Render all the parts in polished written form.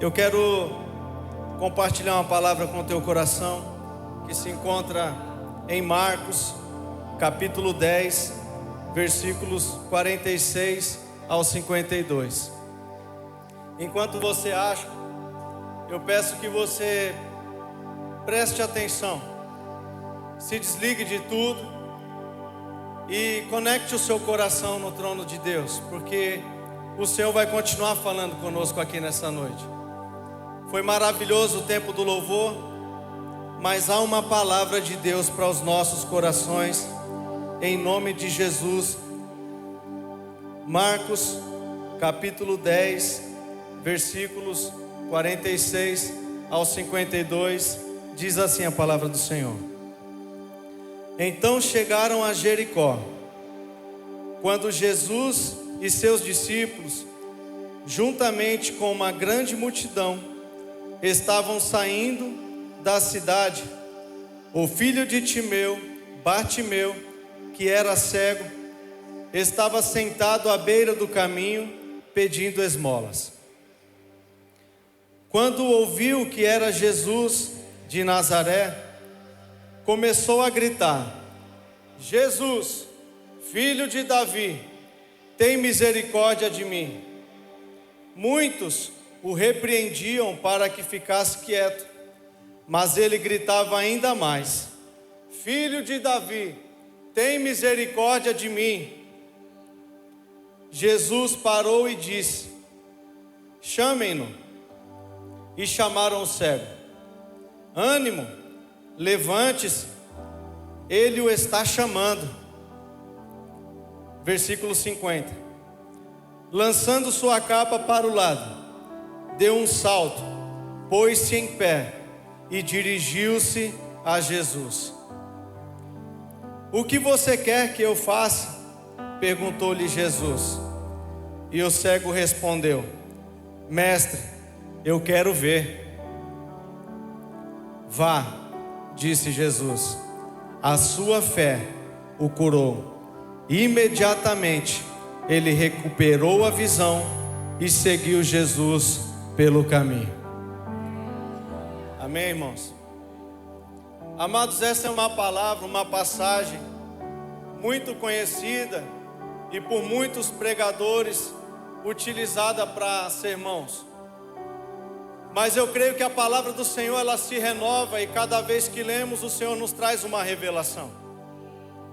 Eu quero compartilhar uma palavra com o teu coração, que se encontra em Marcos, capítulo 10, versículos 46 ao 52. Enquanto você acha, eu peço que você preste atenção, se desligue de tudo e conecte o seu coração no trono de Deus, porque o Senhor vai continuar falando conosco aqui nessa noite. Foi maravilhoso o tempo do louvor, mas há uma palavra de Deus para os nossos corações, em nome de Jesus. Marcos, capítulo 10, versículos 46 ao 52, diz assim a palavra do Senhor. Então chegaram a Jericó. Quando Jesus e seus discípulos, juntamente com uma grande multidão, estavam saindo da cidade, o filho de Timeu, Bartimeu, que era cego, estava sentado à beira do caminho, pedindo esmolas. Quando ouviu que era Jesus de Nazaré, começou a gritar: Jesus, filho de Davi, tem misericórdia de mim. Muitos o repreendiam para que ficasse quieto, mas ele gritava ainda mais: Filho de Davi, tem misericórdia de mim. Jesus parou e disse: Chamem-no. E chamaram o cego. Ânimo, levante-se, ele o está chamando. Versículo 50. Lançando sua capa para o lado, deu um salto, pôs-se em pé e dirigiu-se a Jesus. O que você quer que eu faça? Perguntou-lhe Jesus. E o cego respondeu: Mestre, eu quero ver. Vá, disse Jesus, a sua fé o curou. Imediatamente ele recuperou a visão e seguiu Jesus pelo caminho. Amém, irmãos? Amados, essa é uma palavra, uma passagem muito conhecida e por muitos pregadores utilizada para sermãos. Mas eu creio que a palavra do Senhor, ela se renova, e cada vez que lemos, o Senhor nos traz uma revelação.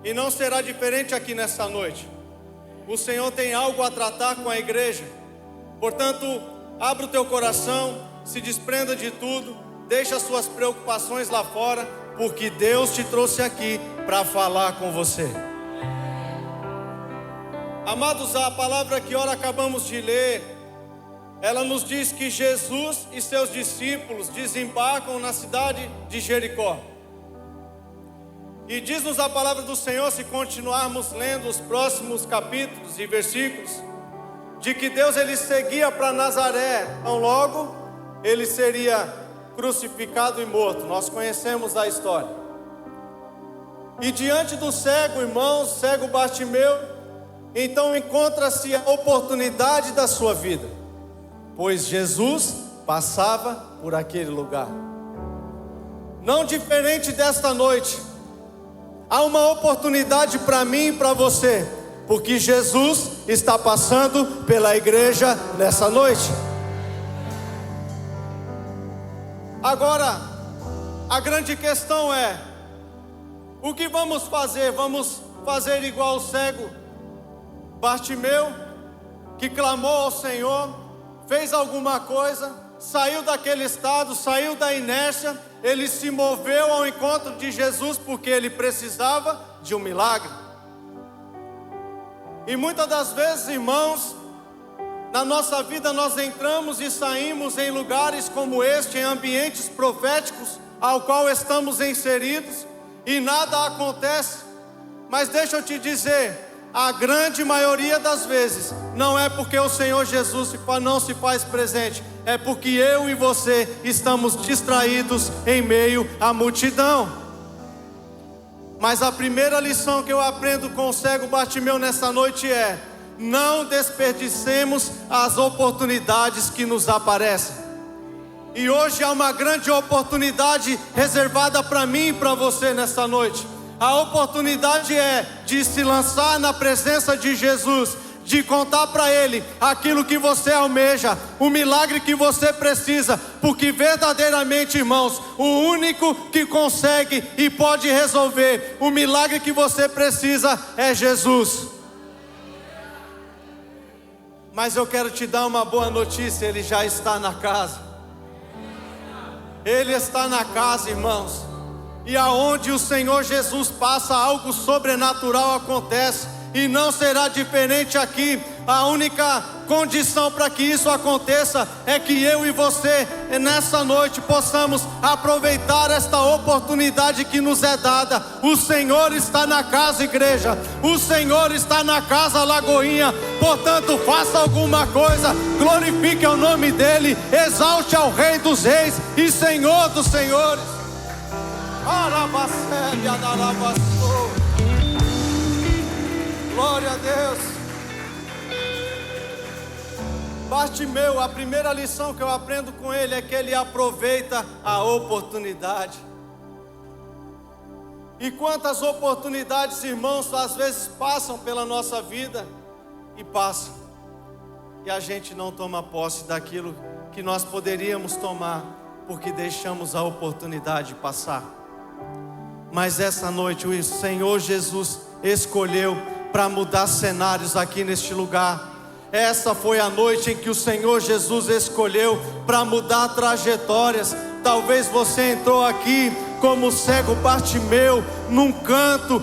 E não será diferente aqui nessa noite. O Senhor tem algo a tratar com a igreja. Portanto, abra o teu coração, se desprenda de tudo, deixa as suas preocupações lá fora, porque Deus te trouxe aqui para falar com você. Amados, a palavra que ora acabamos de ler, ela nos diz que Jesus e seus discípulos desembarcam na cidade de Jericó. E diz-nos a palavra do Senhor, se continuarmos lendo os próximos capítulos e versículos, de que Deus ele seguia para Nazaré, então logo ele seria crucificado e morto. Nós conhecemos a história. E diante do cego, irmãos, cego Bartimeu, então encontra-se a oportunidade da sua vida, pois Jesus passava por aquele lugar. Não diferente desta noite, há uma oportunidade para mim e para você, porque Jesus está passando pela igreja nessa noite. Agora, a grande questão é: o que vamos fazer? Vamos fazer igual o cego Bartimeu, que clamou ao Senhor, fez alguma coisa, saiu daquele estado, saiu da inércia, ele se moveu ao encontro de Jesus porque ele precisava de um milagre. E muitas das vezes, irmãos, na nossa vida nós entramos e saímos em lugares como este, em ambientes proféticos ao qual estamos inseridos, e nada acontece. Mas deixa eu te dizer, a grande maioria das vezes não é porque o Senhor Jesus não se faz presente, é porque eu e você estamos distraídos em meio à multidão. Mas a primeira lição que eu aprendo com o cego Bartimeu nessa noite é: não desperdicemos as oportunidades que nos aparecem. E hoje há uma grande oportunidade reservada para mim e para você nessa noite. A oportunidade é de se lançar na presença de Jesus, de contar para Ele aquilo que você almeja, o milagre que você precisa, porque verdadeiramente, irmãos, o único que consegue e pode resolver o milagre que você precisa é Jesus. Mas eu quero te dar uma boa notícia, Ele já está na casa. Ele está na casa, irmãos. E aonde o Senhor Jesus passa, algo sobrenatural acontece. E não será diferente aqui. A única condição para que isso aconteça é que eu e você, nessa noite, possamos aproveitar esta oportunidade que nos é dada. O Senhor está na casa, igreja. O Senhor está na casa, Lagoinha. Portanto, faça alguma coisa, glorifique o nome dEle, exalte ao Rei dos Reis e Senhor dos Senhores. Glória a Deus. Bartimeu, a primeira lição que eu aprendo com ele é que ele aproveita a oportunidade. E quantas oportunidades, irmãos, às vezes passam pela nossa vida e passam, e a gente não toma posse daquilo que nós poderíamos tomar, porque deixamos a oportunidade passar. Mas essa noite o Senhor Jesus escolheu para mudar cenários aqui neste lugar. Essa foi a noite em que o Senhor Jesus escolheu para mudar trajetórias. Talvez você entrou aqui como o cego Bartimeu, num canto,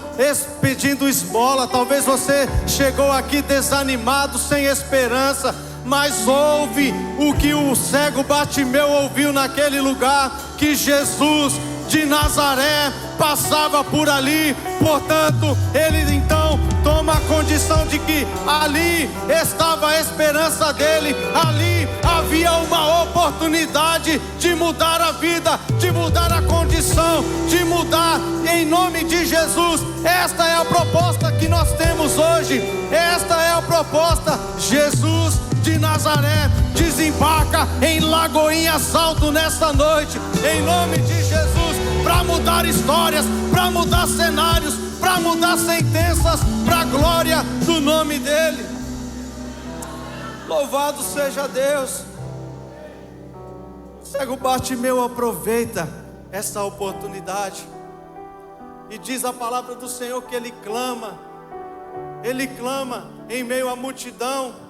pedindo esmola. Talvez você chegou aqui desanimado, sem esperança. Mas ouve o que o cego Bartimeu ouviu naquele lugar: que Jesus de Nazaré passava por ali. Portanto, ele então toma a condição de que ali estava a esperança dele. Ali havia uma oportunidade de mudar a vida, de mudar a condição, de mudar em nome de Jesus. Esta é a proposta que nós temos hoje. Esta é a proposta. Jesus de Nazaré desembarca em Lagoinhas Alto nesta noite, em nome de Jesus, para mudar histórias, para mudar cenários, para mudar sentenças, para a glória do nome dEle. Louvado seja Deus. O cego Bartimeu aproveita essa oportunidade, e diz a palavra do Senhor que ele clama em meio à multidão.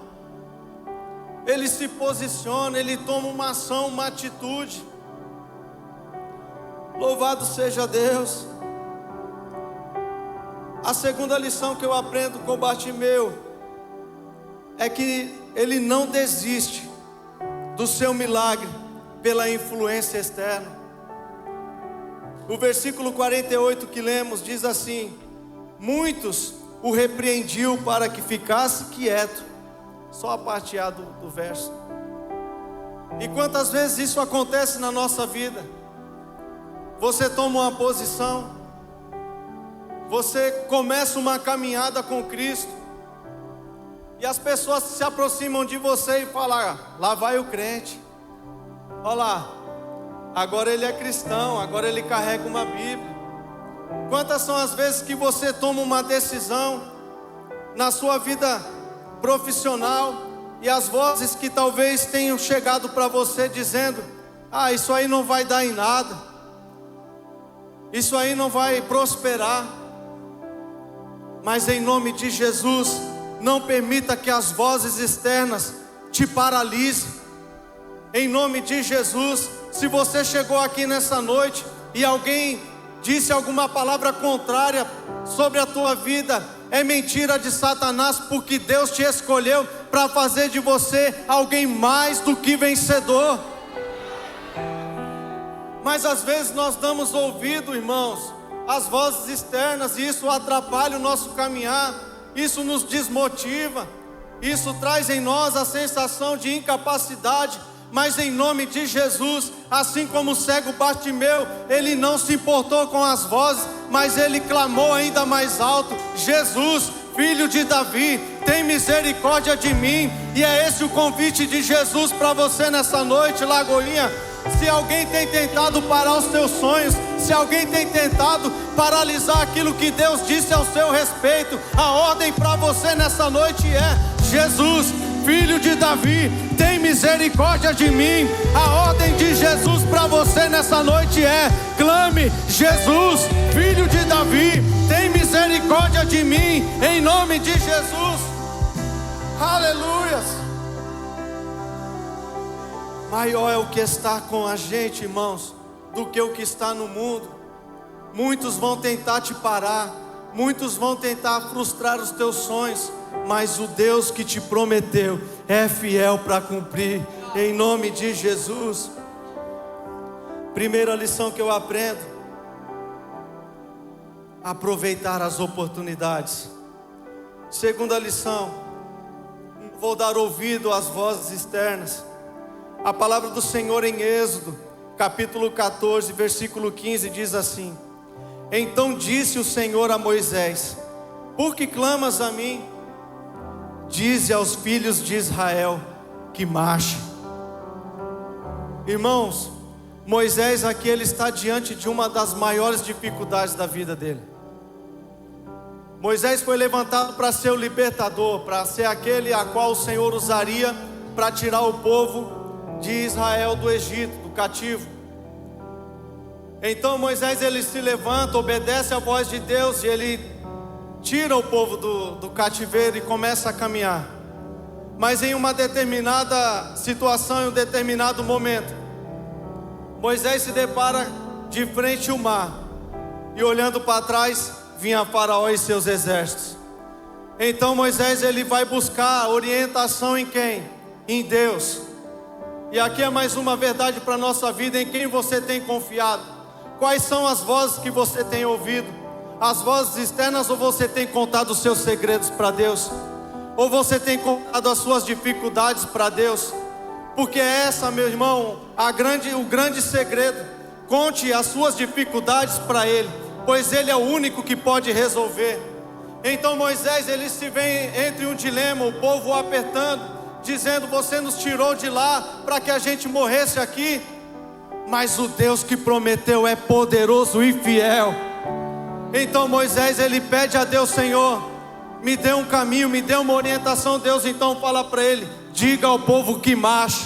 Ele se posiciona, ele toma uma ação, uma atitude. Louvado seja Deus. A segunda lição que eu aprendo com Bartimeu é que ele não desiste do seu milagre pela influência externa. O versículo 48 que lemos diz assim: muitos o repreendiam para que ficasse quieto. Só a parte A do verso. E quantas vezes isso acontece na nossa vida? Você toma uma posição, você começa uma caminhada com Cristo, e as pessoas se aproximam de você e falam: lá vai o crente, olha lá, agora ele é cristão, agora ele carrega uma Bíblia. Quantas são as vezes que você toma uma decisão na sua vida profissional, e as vozes que talvez tenham chegado para você dizendo: isso aí não vai dar em nada, isso aí não vai prosperar. Mas em nome de Jesus, não permita que as vozes externas te paralisem. Em nome de Jesus, se você chegou aqui nessa noite e alguém disse alguma palavra contrária sobre a tua vida, é mentira de Satanás, porque Deus te escolheu para fazer de você alguém mais do que vencedor. Mas às vezes nós damos ouvido, irmãos, às vozes externas, e isso atrapalha o nosso caminhar, isso nos desmotiva, isso traz em nós a sensação de incapacidade. Mas em nome de Jesus, assim como o cego Bartimeu, ele não se importou com as vozes, mas ele clamou ainda mais alto: Jesus, filho de Davi, tem misericórdia de mim. E é esse o convite de Jesus para você nessa noite, Lagoinha. Se alguém tem tentado parar os teus sonhos, se alguém tem tentado paralisar aquilo que Deus disse ao seu respeito, a ordem para você nessa noite é: Jesus, Filho de Davi, tem misericórdia de mim. A ordem de Jesus para você nessa noite é: clame: Jesus, Filho de Davi, tem misericórdia de mim, em nome de Jesus. Aleluias. Maior é o que está com a gente, irmãos, do que o que está no mundo. Muitos vão tentar te parar, muitos vão tentar frustrar os teus sonhos, mas o Deus que te prometeu é fiel para cumprir, em nome de Jesus. Primeira lição que eu aprendo: aproveitar as oportunidades. Segunda lição: vou dar ouvido às vozes externas. A palavra do Senhor em Êxodo, capítulo 14, versículo 15, diz assim: então disse o Senhor a Moisés: por que clamas a mim? Dize aos filhos de Israel que marchem. Irmãos, Moisés aqui, ele está diante de uma das maiores dificuldades da vida dele. Moisés foi levantado para ser o libertador, para ser aquele a qual o Senhor usaria para tirar o povo de Israel do Egito, do cativo. Então Moisés, ele se levanta, obedece à voz de Deus e ele tira o povo do cativeiro e começa a caminhar. Mas em uma determinada situação, em um determinado momento, Moisés se depara de frente ao mar, e olhando para trás vinha Faraó e seus exércitos. Então Moisés, ele vai buscar orientação em quem? Em Deus. E aqui é mais uma verdade para a nossa vida: em quem você tem confiado? Quais são as vozes que você tem ouvido? As vozes externas, ou você tem contado os seus segredos para Deus? Ou você tem contado as suas dificuldades para Deus? Porque essa, meu irmão, o grande segredo: conte as suas dificuldades para Ele, pois Ele é o único que pode resolver. Então Moisés, ele se vê entre um dilema, o povo o apertando, dizendo: você nos tirou de lá para que a gente morresse aqui, mas o Deus que prometeu é poderoso e fiel. Então Moisés, ele pede a Deus: Senhor, me dê um caminho, me dê uma orientação. Deus então fala para ele: diga ao povo que marche.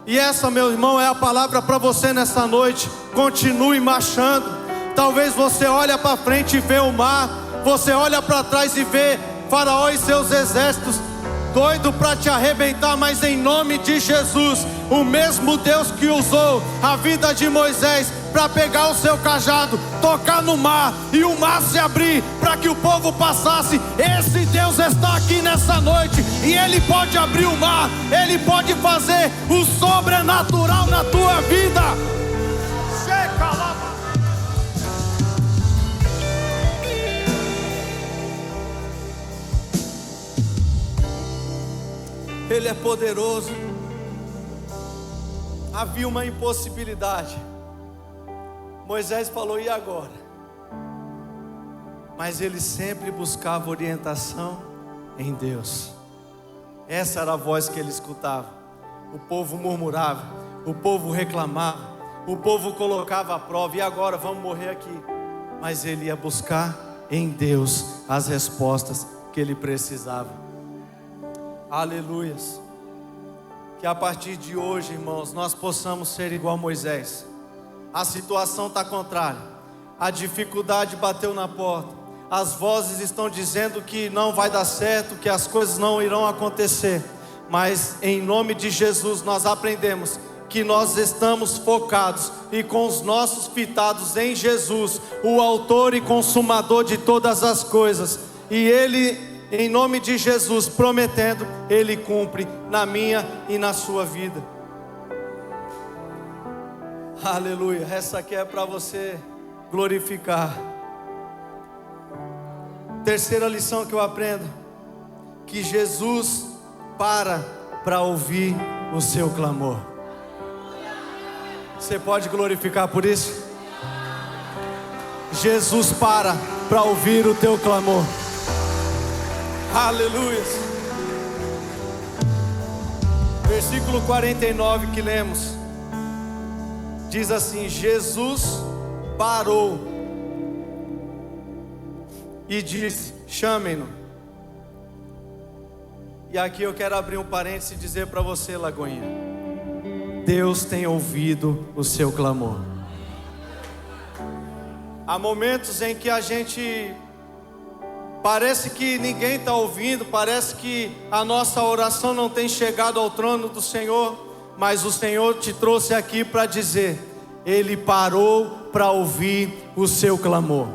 E essa, meu irmão, é a palavra para você nessa noite: continue marchando. Talvez você olhe para frente e vê o mar, você olha para trás e vê Faraó e seus exércitos doido para te arrebentar, mas em nome de Jesus, o mesmo Deus que usou a vida de Moisés para pegar o seu cajado, tocar no mar e o mar se abrir para que o povo passasse, esse Deus está aqui nessa noite, e Ele pode abrir o mar, Ele pode fazer o sobrenatural na tua vida. Ele é poderoso. Havia uma impossibilidade. Moisés falou: e agora? Mas ele sempre buscava orientação em Deus. Essa era a voz que ele escutava. O povo murmurava, o povo reclamava, o povo colocava à prova: e agora? Vamos morrer aqui. Mas ele ia buscar em Deus as respostas que ele precisava. Aleluias. Que a partir de hoje, irmãos, nós possamos ser igual a Moisés. A situação está contrária, a dificuldade bateu na porta, as vozes estão dizendo que não vai dar certo, que as coisas não irão acontecer. Mas em nome de Jesus nós aprendemos que nós estamos focados e com os nossos fitados em Jesus, o autor e consumador de todas as coisas. E Ele, em nome de Jesus, prometendo, Ele cumpre na minha e na sua vida. Aleluia. Essa aqui é para você glorificar. Terceira lição que eu aprendo: que Jesus para ouvir o seu clamor. Você pode glorificar por isso? Jesus para ouvir o teu clamor. Aleluia. Versículo 49 que lemos: diz assim: Jesus parou e disse: chamem-no. E aqui eu quero abrir um parênteses e dizer para você, Lagoinha: Deus tem ouvido o seu clamor. Há momentos em que a gente parece que ninguém está ouvindo, parece que a nossa oração não tem chegado ao trono do Senhor, mas o Senhor te trouxe aqui para dizer: Ele parou para ouvir o seu clamor.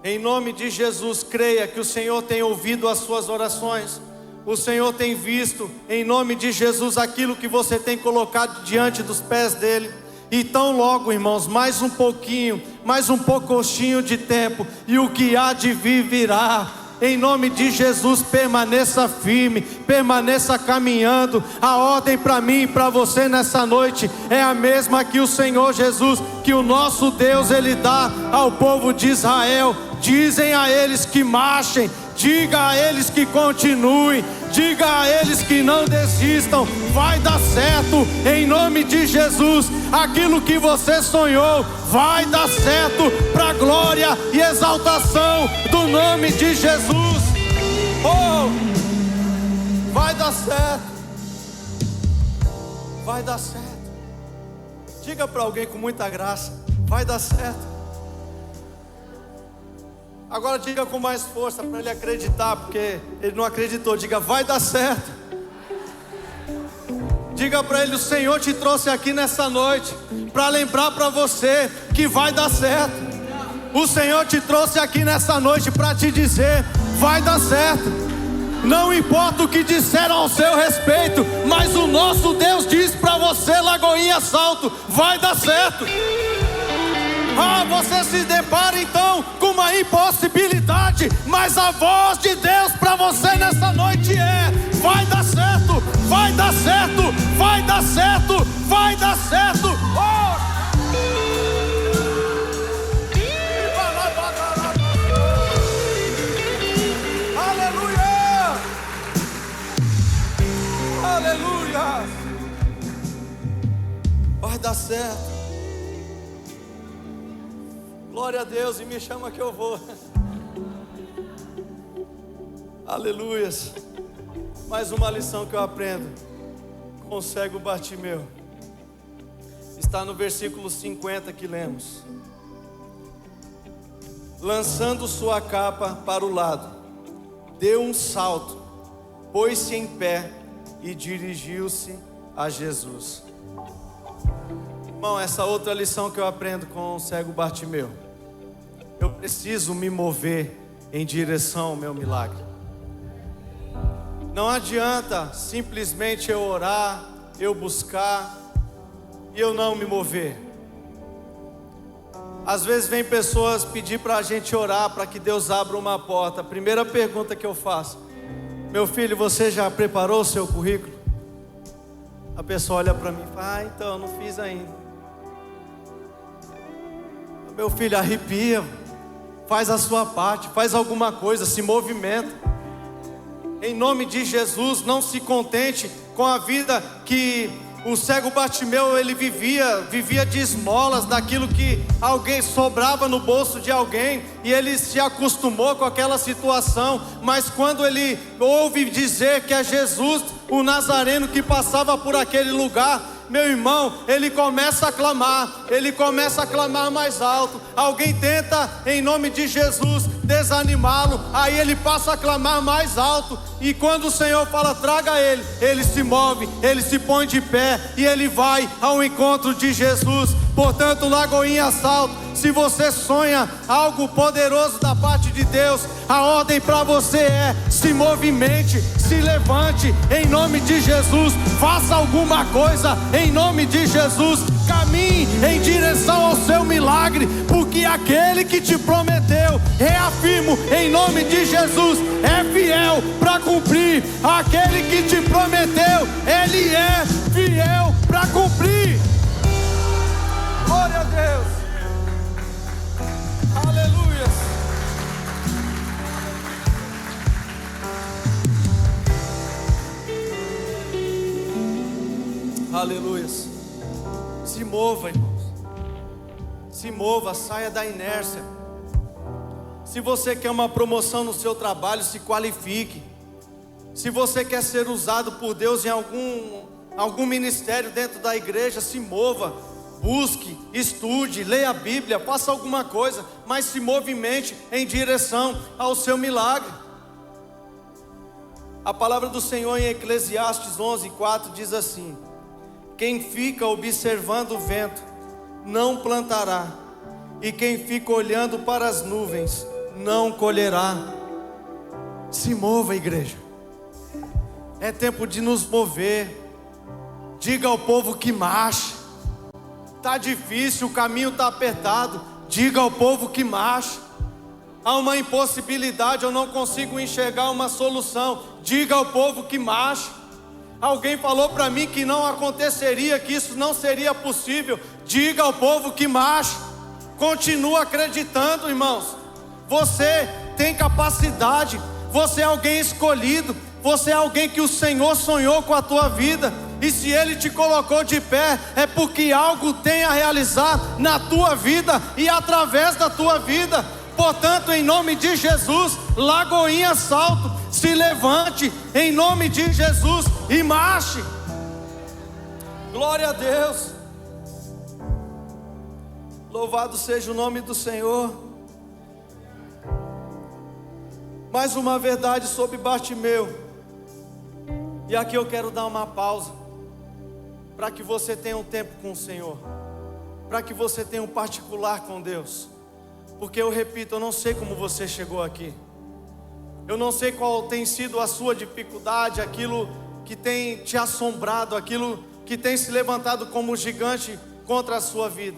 Em nome de Jesus, creia que o Senhor tem ouvido as suas orações. O Senhor tem visto, em nome de Jesus, aquilo que você tem colocado diante dos pés dEle. Então logo, irmãos, mais um pouquinho, mais um pouquinho de tempo, e o que há de vir virá. Em nome de Jesus, permaneça firme, permaneça caminhando. A ordem para mim e para você nessa noite é a mesma que o Senhor Jesus, que o nosso Deus, Ele dá ao povo de Israel. Dizem a eles que marchem, diga a eles que continuem, diga a eles que não desistam. Vai dar certo, em nome de Jesus. Aquilo que você sonhou vai dar certo, para a glória e exaltação do nome de Jesus. Oh, vai dar certo, vai dar certo. Diga para alguém com muita graça: vai dar certo. Agora diga com mais força para ele acreditar, porque ele não acreditou. Diga: vai dar certo. Diga para ele: o Senhor te trouxe aqui nessa noite para lembrar para você que vai dar certo. O Senhor te trouxe aqui nessa noite para te dizer: vai dar certo. Não importa o que disseram ao seu respeito, mas o nosso Deus diz para você, Lagoinha Salto: vai dar certo. Ah, você se depara então com uma impossibilidade, mas a voz de Deus para você nessa noite é: vai dar certo, vai dar certo, vai dar certo, vai dar certo. Oh! Aleluia! Aleluia! Vai dar certo. Glória a Deus, e me chama que eu vou. Aleluias. Mais uma lição que eu aprendo com o cego Bartimeu. Está no versículo 50 que lemos. Lançando sua capa para o lado, deu um salto, pôs-se em pé e dirigiu-se a Jesus. Irmão, essa outra lição que eu aprendo com o cego Bartimeu: eu preciso me mover em direção ao meu milagre. Não adianta simplesmente eu orar, eu buscar e eu não me mover. Às vezes vem pessoas pedir para a gente orar para que Deus abra uma porta. A primeira pergunta que eu faço: meu filho, você já preparou o seu currículo? A pessoa olha para mim e fala: então, não fiz ainda. Meu filho, arrepia, faz a sua parte, faz alguma coisa, se movimenta. Em nome de Jesus, não se contente com a vida que o cego Bartimeu ele vivia de esmolas, daquilo que alguém sobrava no bolso de alguém, e ele se acostumou com aquela situação. Mas quando ele ouve dizer que é Jesus, o Nazareno, que passava por aquele lugar, meu irmão, ele começa a clamar mais alto. Alguém tenta, em nome de Jesus, desanimá-lo, aí ele passa a clamar mais alto. E quando o Senhor fala: traga ele, ele se move, ele se põe de pé e ele vai ao encontro de Jesus. Portanto, Lagoinha Salto, se você sonha algo poderoso da parte de Deus, a ordem para você é: se movimente, se levante, em nome de Jesus. Faça alguma coisa, em nome de Jesus. Caminhe em direção ao seu milagre, porque aquele que te prometeu, reafirmo, em nome de Jesus, é fiel para cumprir. Aquele que te prometeu, ele é fiel para cumprir. Glória a Deus. Aleluia. Aleluia. Se mova, irmãos. Se mova, saia da inércia. Se você quer uma promoção no seu trabalho, se qualifique. Se você quer ser usado por Deus em algum ministério dentro da igreja, se mova. Busque, estude, leia a Bíblia, faça alguma coisa, mas se movimente em direção ao seu milagre. A palavra do Senhor em Eclesiastes 11:4 diz assim: quem fica observando o vento não plantará, e quem fica olhando para as nuvens não colherá. Se mova, igreja. É tempo de nos mover. Diga ao povo que marche. Está difícil, o caminho está apertado. Diga ao povo que marche. Há uma impossibilidade, eu não consigo enxergar uma solução. Diga ao povo que marche. Alguém falou para mim que não aconteceria, que isso não seria possível. Diga ao povo que marche. Continua acreditando, irmãos. Você tem capacidade. Você é alguém escolhido. Você é alguém que o Senhor sonhou com a tua vida. E se Ele te colocou de pé, é porque algo tem a realizar na tua vida e através da tua vida. Portanto, em nome de Jesus, Lagoinha Salto, se levante em nome de Jesus e marche. Glória a Deus. Louvado seja o nome do Senhor. Mais uma verdade sobre Bartimeu. E aqui eu quero dar uma pausa, para que você tenha um tempo com o Senhor, para que você tenha um particular com Deus. Porque eu repito, eu não sei como você chegou aqui. Eu não sei qual tem sido a sua dificuldade, aquilo que tem te assombrado, aquilo que tem se levantado como gigante contra a sua vida.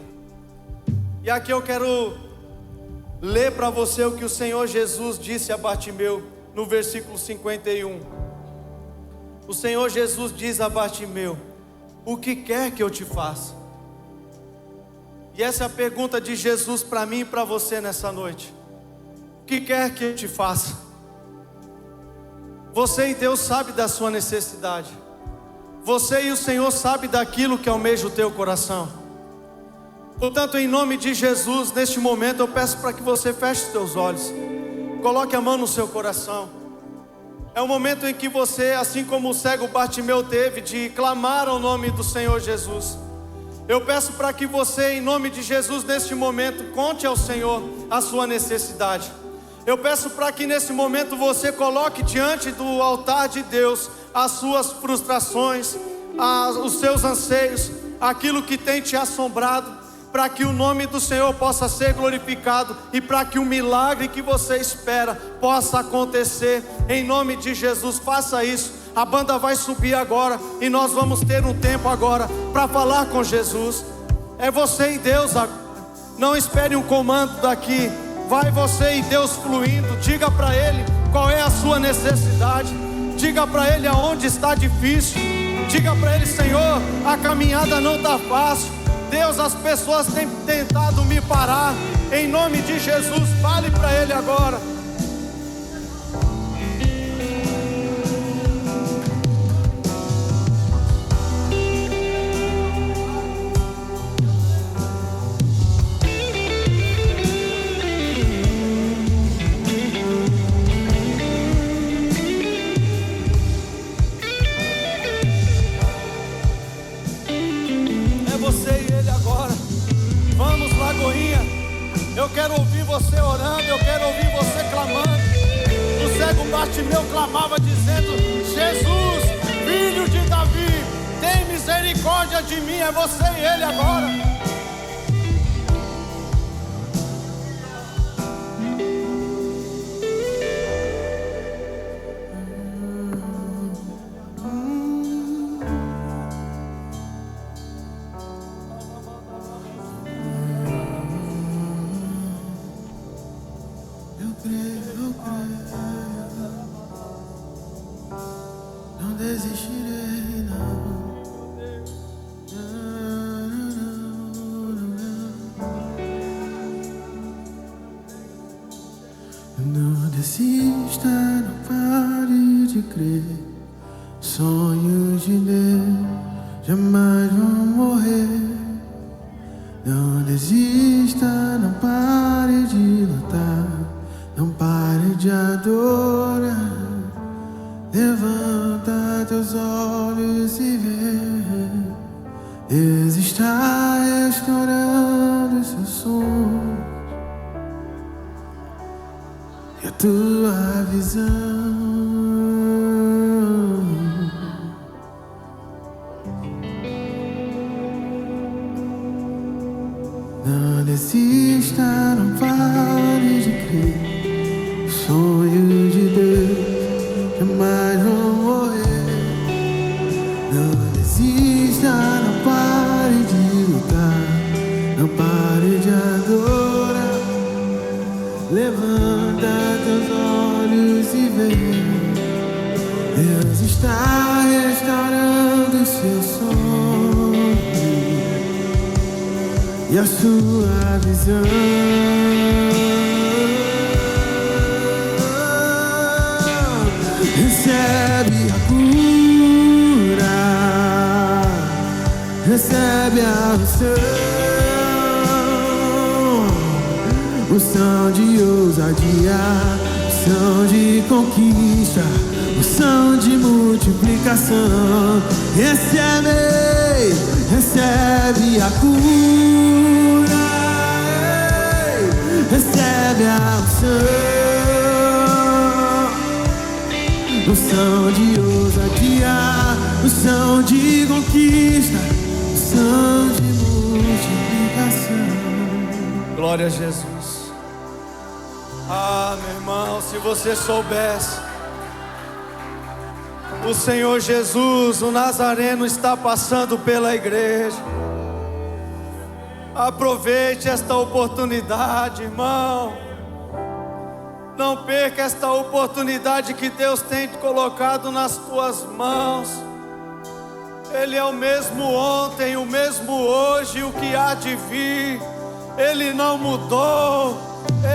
E aqui eu quero ler para você o que o Senhor Jesus disse a Bartimeu, no versículo 51. O Senhor Jesus diz a Bartimeu: o que quer que eu te faça? E essa é a pergunta de Jesus para mim e para você nessa noite. O que quer que eu te faça? Você e Deus sabem da sua necessidade. Você e o Senhor sabem daquilo que almeja o teu coração. Portanto, em nome de Jesus, neste momento eu peço para que você feche os teus olhos. Coloque a mão no seu coração. É o momento em que você, assim como o cego Bartimeu teve, de clamar ao nome do Senhor Jesus. Eu peço para que você, em nome de Jesus, neste momento, conte ao Senhor a sua necessidade. Eu peço para que nesse momento você coloque diante do altar de Deus as suas frustrações, os seus anseios, aquilo que tem te assombrado, para que o nome do Senhor possa ser glorificado e para que o milagre que você espera possa acontecer. Em nome de Jesus, faça isso. A banda vai subir agora e nós vamos ter um tempo agora para falar com Jesus. É você e Deus agora. Não espere um comando daqui. Vai você e Deus fluindo. Diga para Ele qual é a sua necessidade. Diga para Ele aonde está difícil. Diga para Ele: Senhor, a caminhada não está fácil. Deus, as pessoas têm tentado me parar. Em nome de Jesus, fale para Ele agora. Eu quero ouvir você orando, eu quero ouvir você clamando. O cego Bartimeu clamava dizendo: Jesus, filho de Davi, tem misericórdia de mim. É você e ele agora. Não desistirei, não. Não desista, não pare de crer. Sonhos de Deus jamais vão morrer. Não desista, não pare de lutar, não pare de adorar. Levanta teus olhos e vê, Deus está restaurando seus sonhos e a tua visão. Não desista, não pare de crer. Os sonhos de Deus jamais vão morrer. Não desista, não pare de lutar, não pare de adorar. Levanta teus olhos e vê, Deus está restaurando seus sonhos e a sua visão. Recebe a cura, recebe a unção de ousadia, unção de conquista, unção de multiplicação. Recebe a cura, recebe a unção de ousadia, unção de conquista, unção de multiplicação. Glória a Jesus. Ah, meu irmão, se você soubesse, o Senhor Jesus, o Nazareno, está passando pela igreja. Aproveite esta oportunidade, irmão. Não perca esta oportunidade que Deus tem colocado nas tuas mãos. Ele é o mesmo ontem, o mesmo hoje, o que há de vir. Ele não mudou,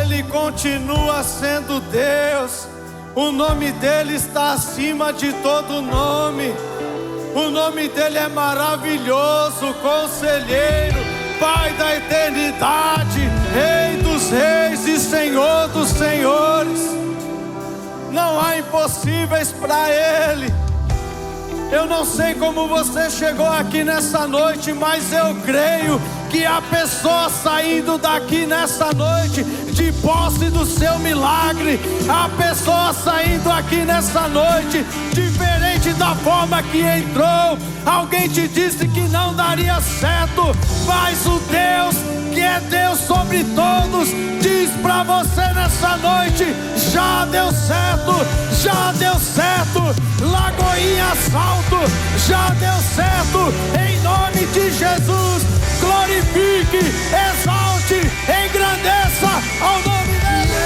Ele continua sendo Deus. O nome dEle está acima de todo nome. O nome dEle é maravilhoso, Conselheiro, Pai da eternidade, Rei dos reis e Senhor dos senhores. Não há impossíveis para Ele. Eu não sei como você chegou aqui nessa noite, mas eu creio que há pessoas saindo daqui nessa noite de posse do seu milagre. Há pessoas saindo aqui nessa noite diferente da forma que entrou. Alguém te disse que não daria certo, mas o Deus que é Deus sobre todos diz pra você nessa noite: já deu certo, já deu certo. Lagoinha Salto, já deu certo. Em nome de Jesus, glorifique, exalte, engrandeça ao nome dEle.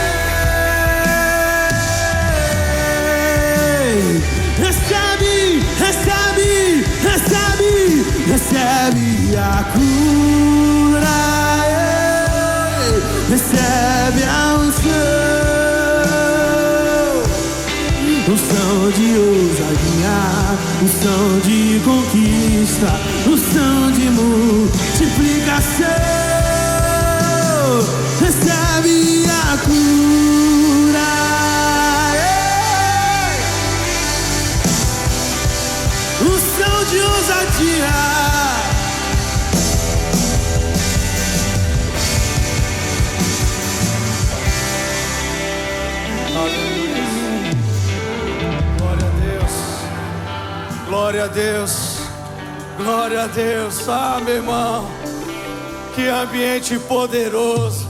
Recebe, recebe, recebe, recebe a cura, recebe a unção de ousadia, unção de conquista, unção de multiplicação. Recebe a cura, unção de ousadia. Glória a Deus, glória a Deus. Ah, meu irmão, que ambiente poderoso.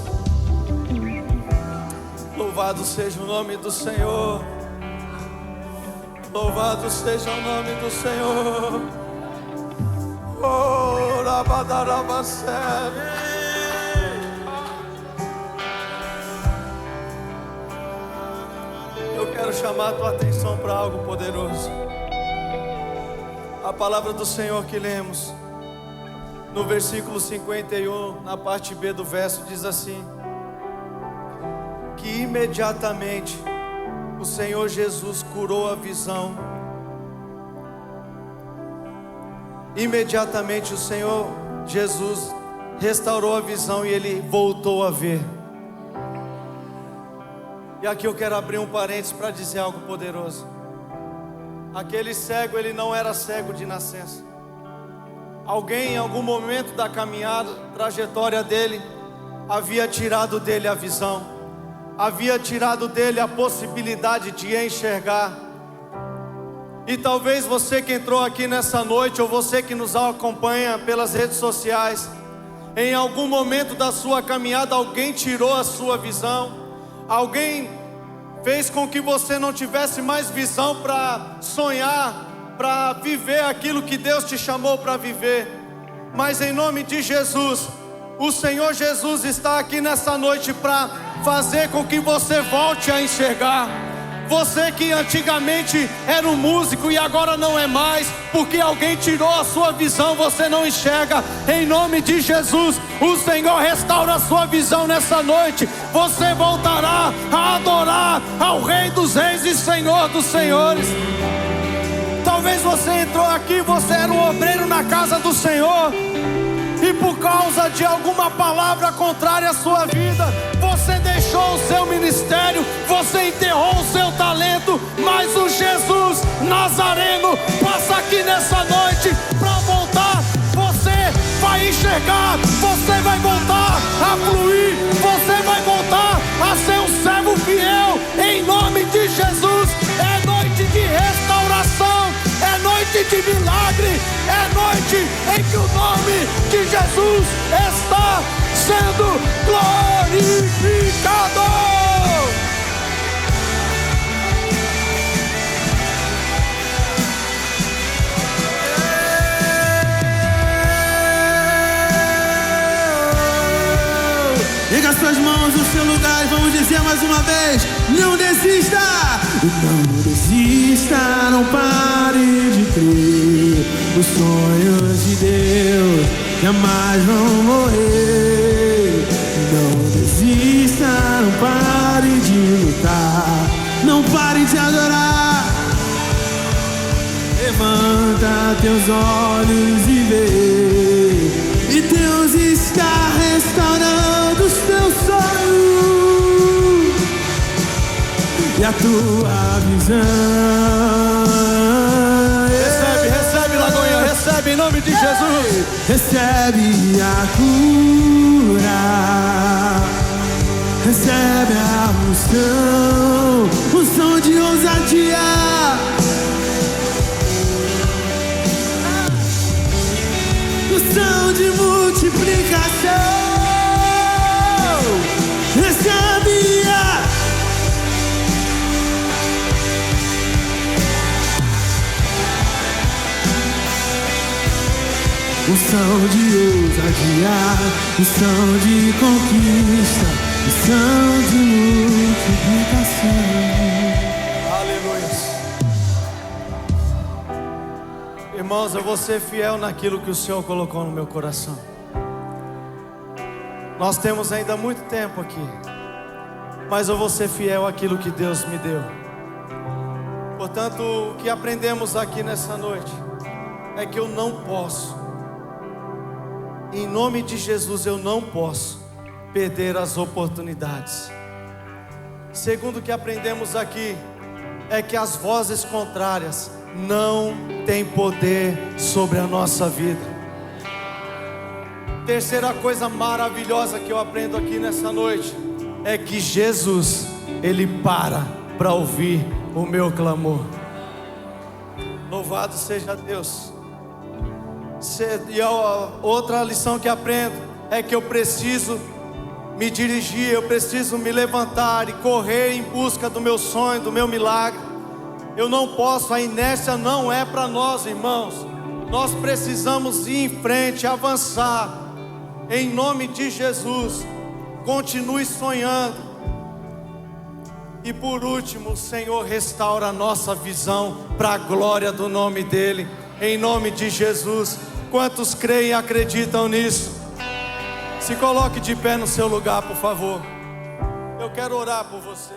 Louvado seja o nome do Senhor. Louvado seja o nome do Senhor. Oh, Rabadarabasebe. Eu quero chamar a tua atenção para algo poderoso. A palavra do Senhor que lemos no versículo 51, na parte B do verso, diz assim: que imediatamente o Senhor Jesus curou a visão. Imediatamente o Senhor Jesus restaurou a visão e ele voltou a ver. E aqui eu quero abrir um parênteses para dizer algo poderoso. Aquele cego, ele não era cego de nascença. Alguém em algum momento da caminhada, trajetória dele, havia tirado dele a visão, havia tirado dele a possibilidade de enxergar. E talvez você que entrou aqui nessa noite, ou você que nos acompanha pelas redes sociais, em algum momento da sua caminhada alguém tirou a sua visão, alguém fez com que você não tivesse mais visão para sonhar, para viver aquilo que Deus te chamou para viver. Mas em nome de Jesus, o Senhor Jesus está aqui nessa noite para fazer com que você volte a enxergar. Você que antigamente era um músico e agora não é mais, porque alguém tirou a sua visão, você não enxerga. Em nome de Jesus, o Senhor restaura a sua visão nessa noite. Você voltará a adorar ao Rei dos Reis e Senhor dos Senhores. Talvez você entrou aqui, você era um obreiro na casa do Senhor, e por causa de alguma palavra contrária à sua vida, você deixou o seu ministério, você enterrou o seu talento. Mas o Jesus Nazareno passa aqui nessa noite para voltar. Você vai enxergar, você vai voltar a fluir, você vai voltar a ser um servo fiel. Em nome de Jesus, é noite de restauração, é noite de milagre, é noite em que o nome de Jesus está sendo glorificado. Liga suas mãos no seu lugar e vamos dizer mais uma vez: não desista, não desista, não pare de crer. Os sonhos de Deus jamais vão morrer. Não desista, não pare de lutar, não pare de adorar. Levanta teus olhos e vê, e Deus está restaurando os teus sonhos e a tua visão. Recebe, recebe, Lagoinha, recebe em nome de Jesus. Recebe a cura, recebe a unção de ousadia. Unção de multiplicação. Recebe a unção de ousadia, unção de conquista, unção de multiplicação. Irmãos, eu vou ser fiel naquilo que o Senhor colocou no meu coração. Nós temos ainda muito tempo aqui, mas eu vou ser fiel àquilo que Deus me deu. Portanto, o que aprendemos aqui nessa noite é que eu não posso, em nome de Jesus, eu não posso perder as oportunidades. Segundo, o que aprendemos aqui é que as vozes contrárias não tem poder sobre a nossa vida. Terceira coisa maravilhosa que eu aprendo aqui nessa noite é que Jesus, Ele para ouvir o meu clamor. Louvado seja Deus. E a outra lição que aprendo é que eu preciso me dirigir, eu preciso me levantar e correr em busca do meu sonho, do meu milagre. Eu não posso, a inércia não é para nós, irmãos. Nós precisamos ir em frente, avançar. Em nome de Jesus, continue sonhando. E por último, o Senhor restaura a nossa visão para a glória do nome dEle. Em nome de Jesus. Quantos creem e acreditam nisso? Se coloque de pé no seu lugar, por favor. Eu quero orar por você.